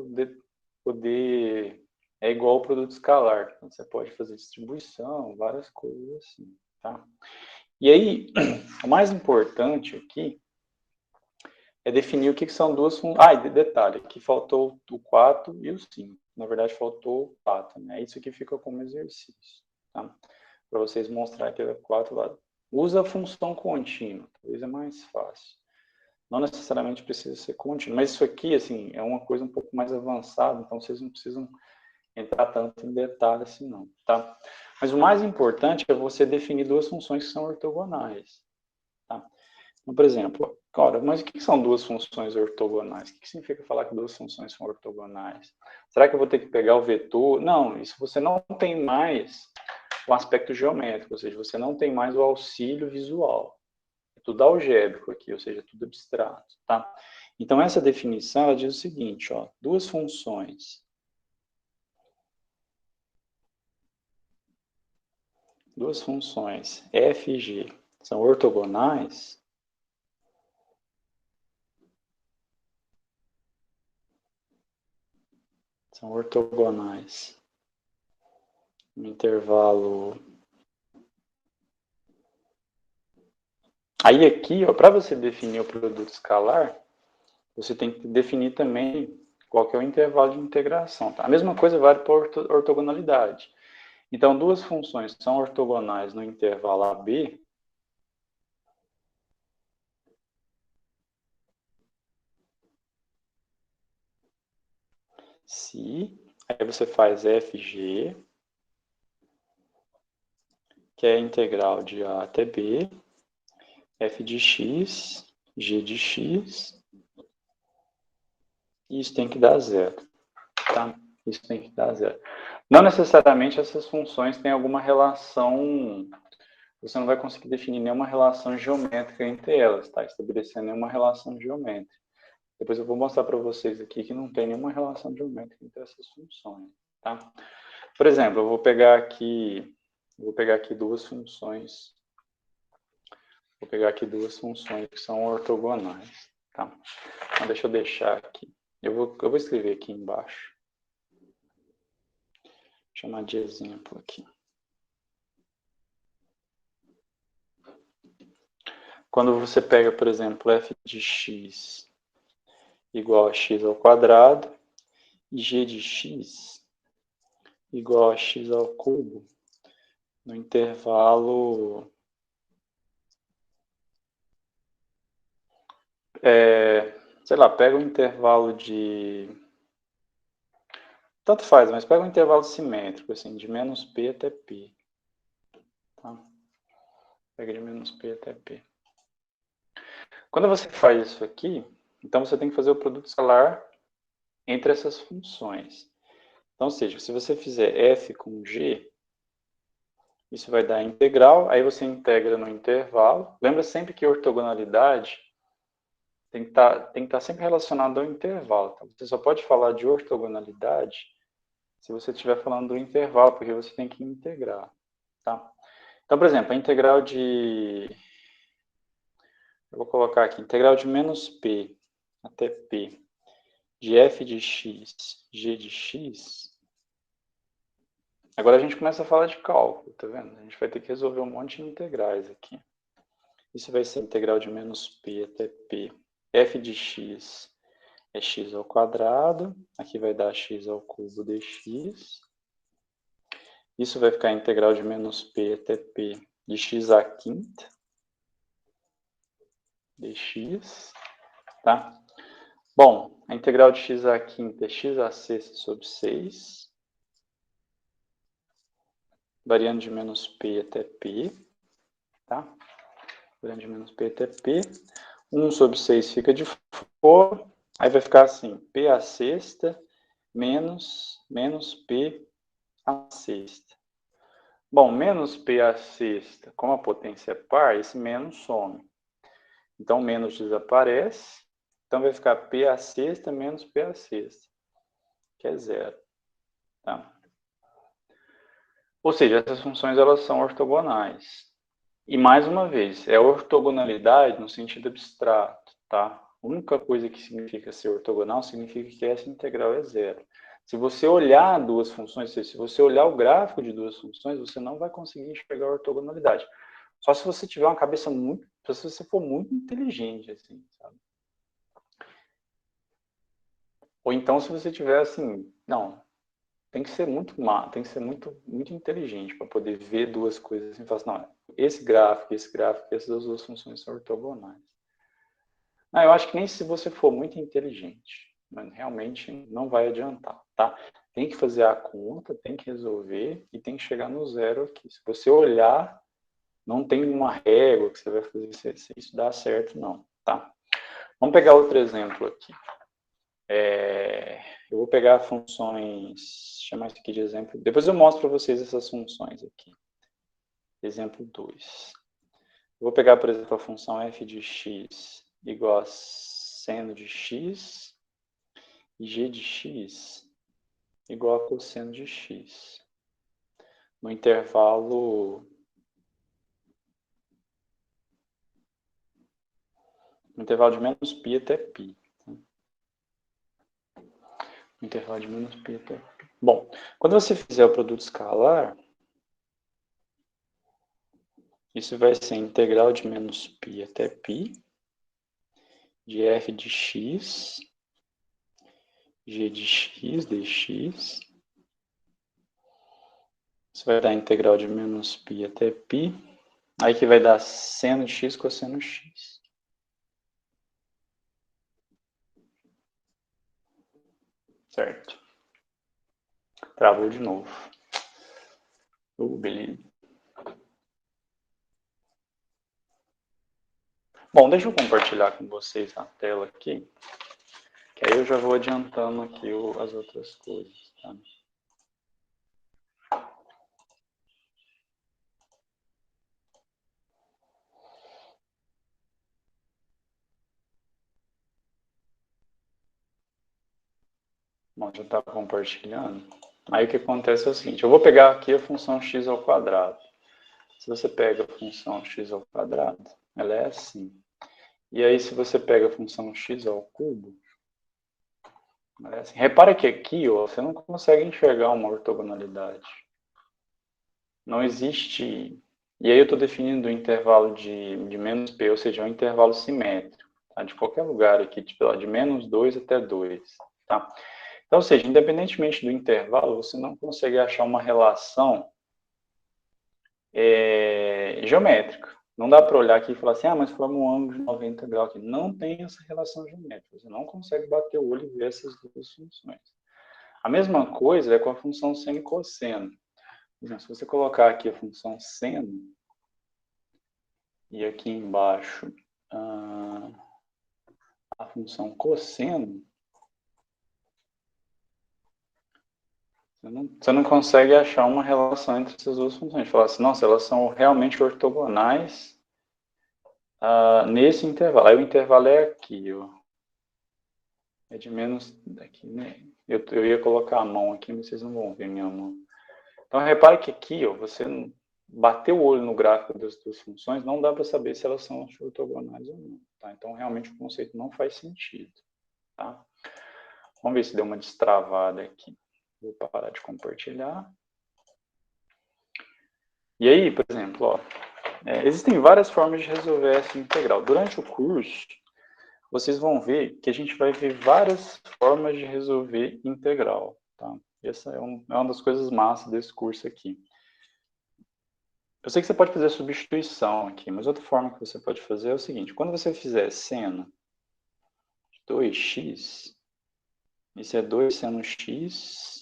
poder é igual ao produto escalar. Então, você pode fazer distribuição, várias coisas assim, tá? E aí, o mais importante aqui é definir o que são duas funções. Ah, e detalhe, aqui faltou o 4 e o 5. Na verdade, faltou o 4, né? Isso aqui fica como exercício, tá? Para vocês mostrarem que é 4 lá. Usa a função contínua, talvez é mais fácil. Não necessariamente precisa ser contínuo, mas isso aqui, assim, é uma coisa um pouco mais avançada, então vocês não precisam entrar tanto em detalhe assim, não, tá? Mas o mais importante é você definir duas funções que são ortogonais, tá? Então, por exemplo, ora, mas o que são duas funções ortogonais? O que significa falar que duas funções são ortogonais? Será que eu vou ter que pegar o vetor? Não, isso você não tem mais o aspecto geométrico, ou seja, você não tem mais o auxílio visual. É tudo algébrico aqui, ou seja, tudo abstrato, tá? Então, essa definição, ela diz o seguinte, ó, duas funções f e g são ortogonais, no intervalo. Aí aqui, para você definir o produto escalar, você tem que definir também qual que é o intervalo de integração. Tá? A mesma coisa vale para a ortogonalidade. Então, duas funções são ortogonais no intervalo AB, se aí você faz fg, que é a integral de A até B, f de x, g de x, e isso tem que dar zero. Tá? Isso tem que dar zero. Não necessariamente essas funções têm alguma relação, você não vai conseguir definir nenhuma relação geométrica entre elas, tá? Estabelecendo nenhuma relação geométrica. Depois eu vou mostrar para vocês aqui que não tem nenhuma relação geométrica entre essas funções, tá? Por exemplo, eu vou pegar aqui duas funções. Vou pegar aqui duas funções que são ortogonais, tá? Então, deixa eu deixar aqui. Eu vou escrever aqui embaixo. Chamar de exemplo aqui. Quando você pega, por exemplo, f de x igual a x ao quadrado e g de x igual a x ao cubo no intervalo sei lá, pega o intervalo de tanto faz, mas pega um intervalo simétrico, assim, de menos p até p. Tá? Pega de menos p até p. Quando você faz isso aqui, então você tem que fazer o produto escalar entre essas funções. Então, ou seja, se você fizer f com g, isso vai dar integral, aí você integra no intervalo. Lembra sempre que ortogonalidade tem que estar sempre relacionado ao intervalo. Tá? Você só pode falar de ortogonalidade se você estiver falando do intervalo, porque você tem que integrar. Tá? Então, por exemplo, a integral de... Eu vou colocar aqui, integral de menos p até p de f de x, g de x. Agora a gente começa a falar de cálculo, tá vendo? A gente vai ter que resolver um monte de integrais aqui. Isso vai ser integral de menos p até p. F de x é x ao quadrado. Aqui vai dar x ao cubo dx. Isso vai ficar integral de menos p até p de x à quinta dx. Tá? Bom, a integral de x à quinta é x à sexta sobre 6. Variando de menos p até p. Tá? Variando de menos p até p. 1 sobre 6 fica de fora. Aí vai ficar assim, p à sexta menos p à sexta. Bom, menos P à sexta, como a potência é par, esse menos some. Então, menos desaparece. Então, vai ficar P à sexta menos P à sexta, que é zero. Tá? Ou seja, essas funções elas são ortogonais. E, mais uma vez, é ortogonalidade no sentido abstrato. Tá? A única coisa que significa ser ortogonal significa que essa integral é zero. Se você olhar duas funções, se você olhar o gráfico de duas funções, você não vai conseguir enxergar a ortogonalidade. Só se você tiver uma cabeça muito, se você for muito inteligente, assim, sabe? Ou então se você tiver assim, não, tem que ser muito tem que ser muito inteligente para poder ver duas coisas assim, e falar assim, não, esse gráfico, essas duas funções são ortogonais. Não, eu acho que nem se você for muito inteligente, mas realmente não vai adiantar, tá? Tem que fazer a conta, tem que resolver e tem que chegar no zero aqui. Se você olhar, não tem uma régua que você vai fazer se isso dá certo, não, tá? Vamos pegar outro exemplo aqui. Eu vou pegar funções, chamar isso aqui de exemplo. Depois eu mostro para vocês essas funções aqui. Exemplo 2. Eu vou pegar, por exemplo, a função f de x igual a seno de x e g de x igual a cosseno de x. No intervalo de menos π até π. No intervalo de menos π até π. Bom, quando você fizer o produto escalar, isso vai ser integral de menos π até π de f de x, g de x dx. Isso vai dar integral de menos π até π. Aí que vai dar seno de x cosseno x. Certo. Travou de novo. Beleza. Bom, deixa eu compartilhar com vocês a tela aqui, que aí eu já vou adiantando aqui as outras coisas, tá? Bom, já está compartilhando. Aí o que acontece é o seguinte, eu vou pegar aqui a função x ao quadrado. Se você pega a função x ao quadrado, ela é assim. E aí se você pega a função x ao cubo, ela é assim. Repara que aqui ó, você não consegue enxergar uma ortogonalidade. Não existe... E aí eu estou definindo o intervalo de menos p, ou seja, é um intervalo simétrico. Tá? De qualquer lugar aqui, tipo, de menos 2 até 2. Tá? Então, ou seja, independentemente do intervalo, você não consegue achar uma relação geométrica. Não dá para olhar aqui e falar assim, mas forma um ângulo de 90 graus aqui. Não tem essa relação geométrica. Você não consegue bater o olho e ver essas duas funções. A mesma coisa é com a função seno e cosseno. Por exemplo, se você colocar aqui a função seno e aqui embaixo a função cosseno, você não consegue achar uma relação entre essas duas funções. Falar assim, nossa, elas são realmente ortogonais nesse intervalo. Aí o intervalo é aqui, ó. É de menos daqui, né? Eu ia colocar a mão aqui, mas vocês não vão ver minha mão. Então repare que aqui, ó, você bater o olho no gráfico das duas funções, não dá para saber se elas são ortogonais ou não. Tá? Então realmente o conceito não faz sentido. Tá? Vamos ver se deu uma destravada aqui. Vou parar de compartilhar. E aí, por exemplo, ó, existem várias formas de resolver essa integral. Durante o curso, vocês vão ver que a gente vai ver várias formas de resolver integral. Tá? Essa é uma das coisas massas desse curso aqui. Eu sei que você pode fazer a substituição aqui, mas outra forma que você pode fazer é o seguinte. Quando você fizer seno de 2x, isso é 2 seno x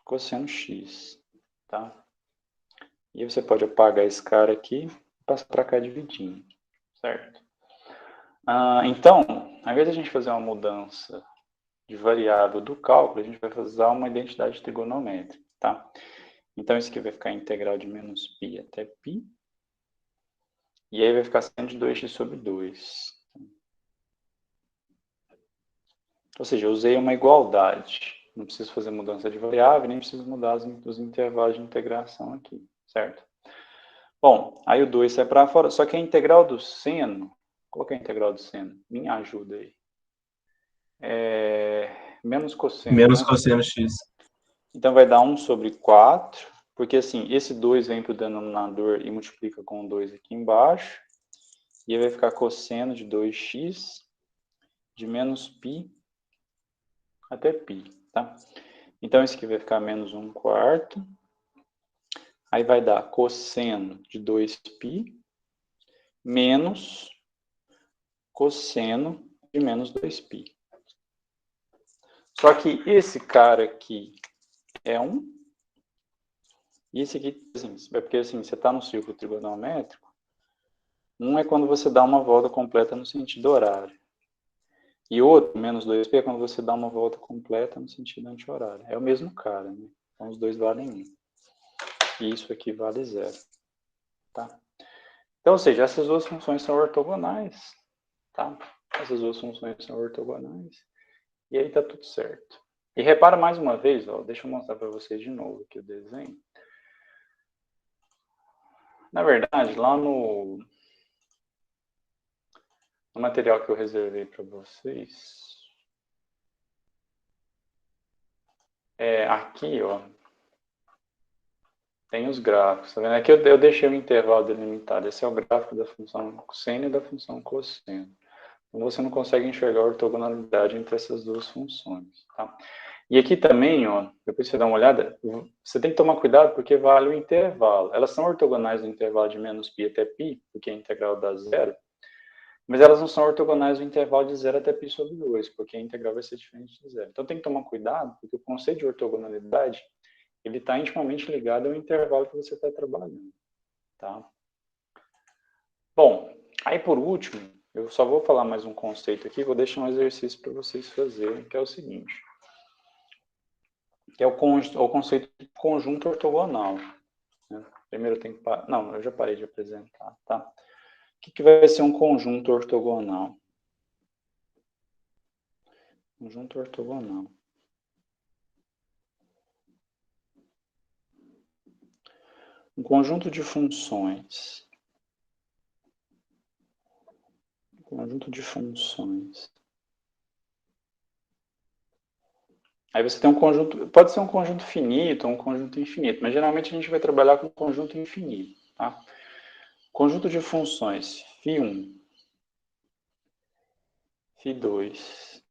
cosseno x. Tá? E você pode apagar esse cara aqui e passar para cá dividindo. Certo? Então, ao invés de a gente fazer uma mudança de variável do cálculo, a gente vai usar uma identidade trigonométrica. tá? Então, isso aqui vai ficar a integral de menos π até π. E aí vai ficar seno de 2x sobre 2. Ou seja, eu usei uma igualdade. Não preciso fazer mudança de variável, nem preciso mudar os intervalos de integração aqui, certo? Bom, aí o 2 sai para fora, só que a integral do seno, qual que é a integral do seno? Me ajuda aí. Menos cosseno, Menos né? cosseno x. Então vai dar 1 sobre 4, porque assim, esse 2 vem para o denominador e multiplica com o 2 aqui embaixo. E aí vai ficar cosseno de 2x de menos π até π, tá? Então isso aqui vai ficar menos 1/4. Aí vai dar cosseno de 2π menos cosseno de menos 2π. Só que esse cara aqui é 1. E esse aqui, assim, é porque assim, você está no círculo trigonométrico. 1 é quando você dá uma volta completa no sentido horário. E outro, menos 2π, é quando você dá uma volta completa no sentido anti-horário. É o mesmo cara, né? Então os dois valem 1. E isso aqui vale 0. Tá? Então, ou seja, essas duas funções são ortogonais. Tá? Essas duas funções são ortogonais. E aí tá tudo certo. E repara mais uma vez, ó, deixa eu mostrar para vocês de novo aqui o desenho. Na verdade, lá no material que eu reservei para vocês, aqui, ó, tem os gráficos, tá vendo? Aqui eu deixei o intervalo delimitado. Esse é o gráfico da função seno e da função cosseno. Então você não consegue enxergar a ortogonalidade entre essas duas funções, tá? E aqui também, ó, depois você dá uma olhada, você tem que tomar cuidado porque vale o intervalo. Elas são ortogonais no intervalo de menos π até π, porque a integral dá 0, mas elas não são ortogonais no intervalo de 0 até π sobre 2, porque a integral vai ser diferente de 0. Então tem que tomar cuidado, porque o conceito de ortogonalidade ele está intimamente ligado ao intervalo que você está trabalhando, tá? Bom, aí por último, eu só vou falar mais um conceito aqui, vou deixar um exercício para vocês fazerem, que é o seguinte, que é o conceito de conjunto ortogonal. Né? Primeiro eu tenho que parar, não, eu já parei de apresentar, tá? O que vai ser um conjunto ortogonal? Conjunto ortogonal. Um conjunto de funções. Um conjunto de funções. Aí você tem um conjunto, pode ser um conjunto finito ou um conjunto infinito, mas geralmente a gente vai trabalhar com um conjunto infinito, tá? Conjunto de funções φ1, φ2,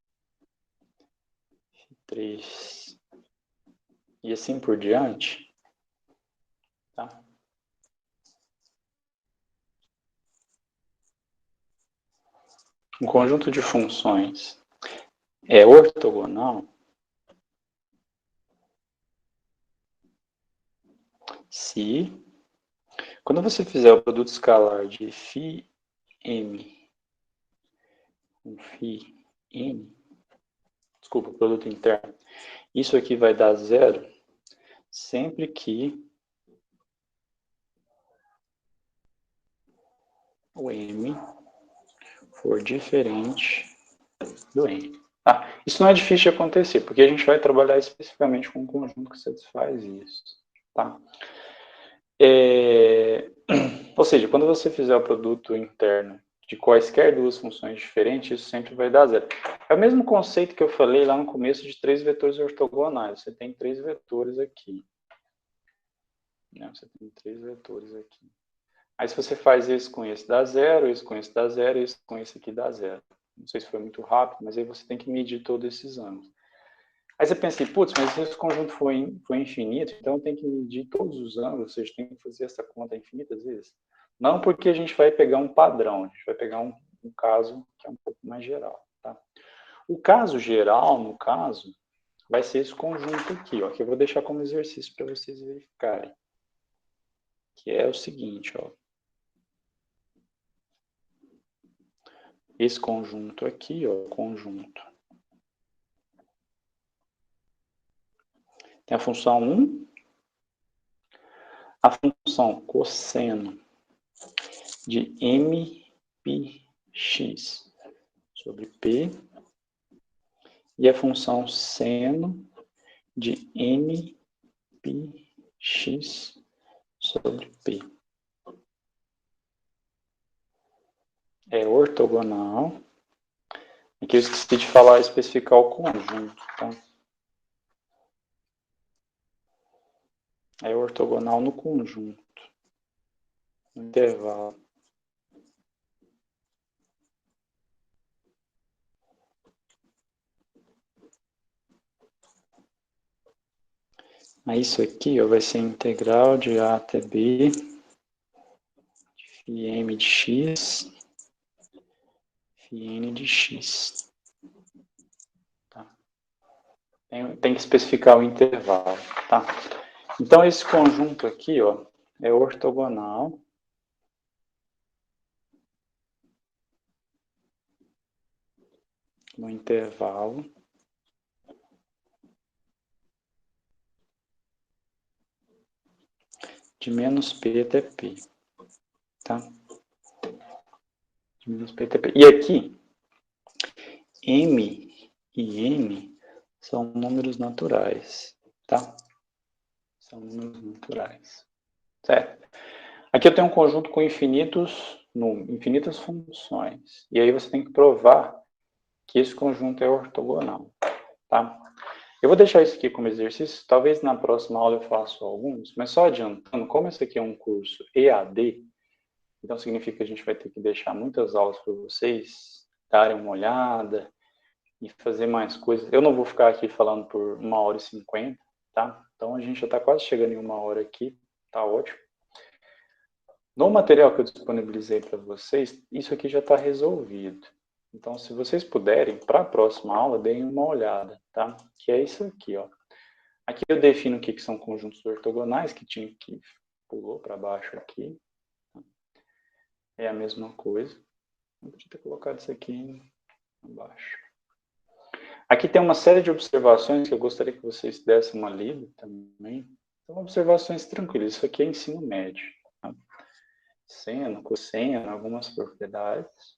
φ3 e assim por diante, tá? Um conjunto de funções é ortogonal se, quando você fizer o produto escalar de φm com φn, desculpa, o produto interno, isso aqui vai dar 0 sempre que o m for diferente do n. Ah, isso não é difícil de acontecer, porque a gente vai trabalhar especificamente com um conjunto que satisfaz isso. Tá? Ou seja, quando você fizer o produto interno de quaisquer duas funções diferentes, isso sempre vai dar 0. É o mesmo conceito que eu falei lá no começo de 3 vetores ortogonais. Você tem 3 vetores aqui. Você tem 3 vetores aqui. Aí se você faz esse com esse dá 0, esse com esse dá 0, esse com esse aqui dá 0. Não sei se foi muito rápido, mas aí você tem que medir todos esses ângulos. Aí você pensa assim, putz, mas se esse conjunto foi infinito, então tem que medir todos os ângulos, ou seja, tem que fazer essa conta infinitas vezes? Não, porque a gente vai pegar um padrão, a gente vai pegar um caso que é um pouco mais geral. Tá? O caso geral, no caso, vai ser esse conjunto aqui, ó, que eu vou deixar como exercício para vocês verificarem. Que é o seguinte, ó. Esse conjunto aqui, ó, conjunto. Tem a função 1, a função cosseno de mπx sobre p e a função seno de nπx sobre p. É ortogonal. Aqui eu esqueci de falar, especificar o conjunto, tá? É ortogonal no conjunto, no intervalo. Aí isso aqui ó, vai ser integral de A até B de m de x e n de x. Tá? Tem que especificar o intervalo, tá? Então esse conjunto aqui ó, é ortogonal no intervalo de menos p até p, tá? De menos p até p. E aqui, m e n são números naturais, tá? São números naturais, certo? Aqui eu tenho um conjunto com infinitas funções. E aí você tem que provar que esse conjunto é ortogonal, tá? Eu vou deixar isso aqui como exercício, talvez na próxima aula eu faça alguns, mas só adiantando, como esse aqui é um curso EAD, então significa que a gente vai ter que deixar muitas aulas para vocês darem uma olhada e fazer mais coisas. Eu não vou ficar aqui falando por 1h50, tá? Então a gente já está quase chegando em 1 hora aqui, tá ótimo. No material que eu disponibilizei para vocês, isso aqui já está resolvido. Então, se vocês puderem, para a próxima aula, deem uma olhada, tá? Que é isso aqui, ó. Aqui eu defino o que são conjuntos ortogonais, que tinha que pulou para baixo aqui. É a mesma coisa. Eu podia ter colocado isso aqui embaixo. Aqui tem uma série de observações que eu gostaria que vocês dessem uma lida também. São observações tranquilas. Isso aqui é ensino médio. Tá? Seno, cosseno, algumas propriedades.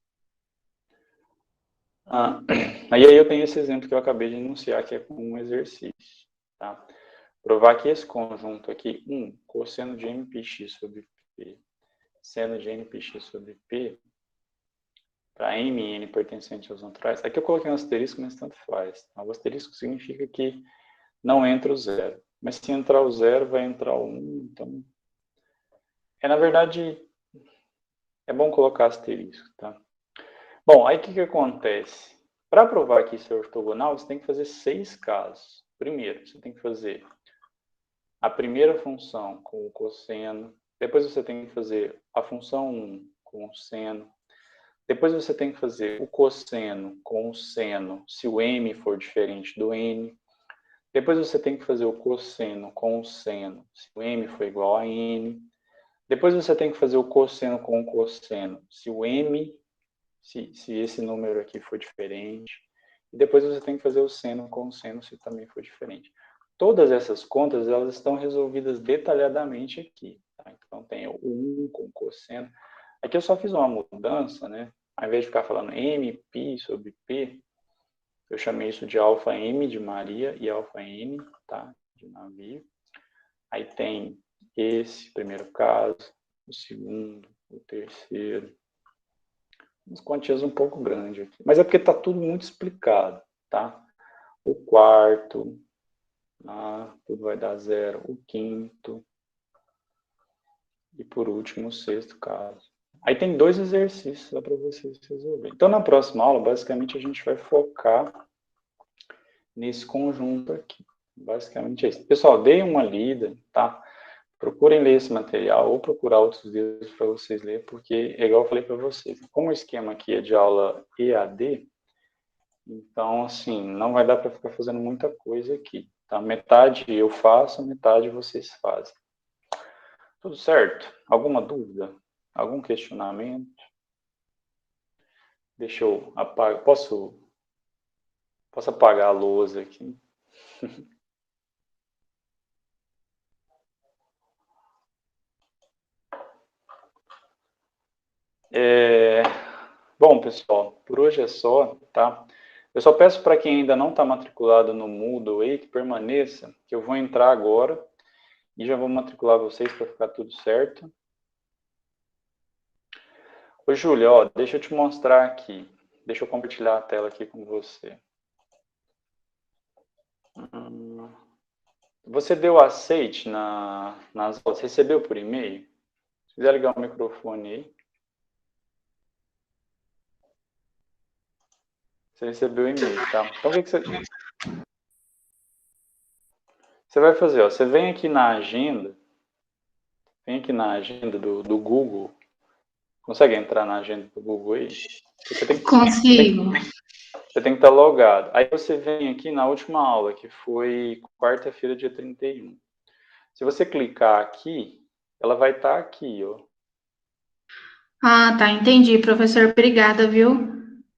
Aí eu tenho esse exemplo que eu acabei de enunciar, que é com um exercício. Tá? Provar que esse conjunto aqui, cosseno de mπx sobre p, seno de nπx sobre p, para m e n pertencentes aos naturais. Aqui eu coloquei um asterisco, mas tanto faz. Tá? O asterisco significa que não entra o zero. Mas se entrar o zero, vai entrar o 1. Então, na verdade, é bom colocar asterisco. Tá? Bom, aí o que acontece? Para provar que isso é ortogonal, você tem que fazer 6 casos. Primeiro, você tem que fazer a primeira função com o cosseno. Depois você tem que fazer a função 1 com o seno. Depois você tem que fazer o cosseno com o seno, se o m for diferente do n. Depois você tem que fazer o cosseno com o seno, se o m for igual a n. Depois você tem que fazer o cosseno com o cosseno, se o m, se esse número aqui for diferente. E depois você tem que fazer o seno com o seno, se também for diferente. Todas essas contas, elas estão resolvidas detalhadamente aqui. Tá? Então, tem o 1 com o cosseno. Aqui eu só fiz uma mudança, né? Ao invés de ficar falando m, π sobre p, eu chamei isso de alfa m de Maria e alfa n, tá? De navio. Aí tem esse primeiro caso, o segundo, o terceiro. Umas quantias um pouco grandes aqui. Mas é porque está tudo muito explicado, tá? O quarto, tudo vai dar zero. O quinto. E por último, o sexto caso. Aí tem 2 exercícios lá para vocês resolverem. Então, na próxima aula, basicamente, a gente vai focar nesse conjunto aqui. Basicamente é isso. Pessoal, deem uma lida, tá? Procurem ler esse material ou procurar outros livros para vocês lerem, porque, é igual eu falei para vocês, como o esquema aqui é de aula EAD, então, assim, não vai dar para ficar fazendo muita coisa aqui, tá? Metade eu faço, metade vocês fazem. Tudo certo? Alguma dúvida? Algum questionamento? Deixa eu apagar. Posso apagar a lousa aqui? Bom, pessoal, por hoje é só, tá? Eu só peço para quem ainda não está matriculado no Moodle aí, que permaneça, que eu vou entrar agora e já vou matricular vocês para ficar tudo certo. Ô, Júlia, ó, deixa eu te mostrar aqui. Deixa eu compartilhar a tela aqui com você. Você deu aceite nas aulas? Recebeu por e-mail? Se quiser ligar o microfone aí. Você recebeu o e-mail, tá? Então, o que você vai fazer? Ó, você vem aqui na agenda, do Google. Consegue entrar na agenda do Google aí? Consigo. Você tem que estar logado. Aí você vem aqui na última aula, que foi quarta-feira, dia 31. Se você clicar aqui, ela vai estar aqui, ó. Ah, tá, entendi, professor. Obrigada, viu?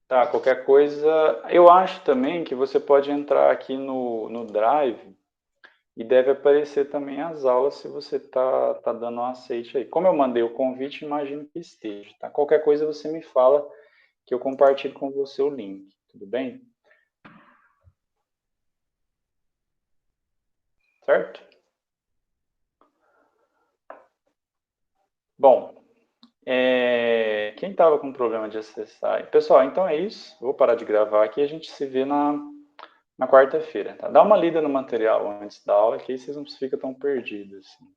Tá, qualquer coisa. Eu acho também que você pode entrar aqui no Drive e deve aparecer também as aulas se você tá dando um aceite aí. Como eu mandei o convite, imagino que esteja, tá? Qualquer coisa você me fala que eu compartilho com você o link, tudo bem? Certo? Bom, quem estava com problema de acessar? Pessoal, então é isso. Vou parar de gravar aqui e a gente se vê na quarta-feira. Tá? Dá uma lida no material antes da aula, que aí vocês não ficam tão perdidos. Assim.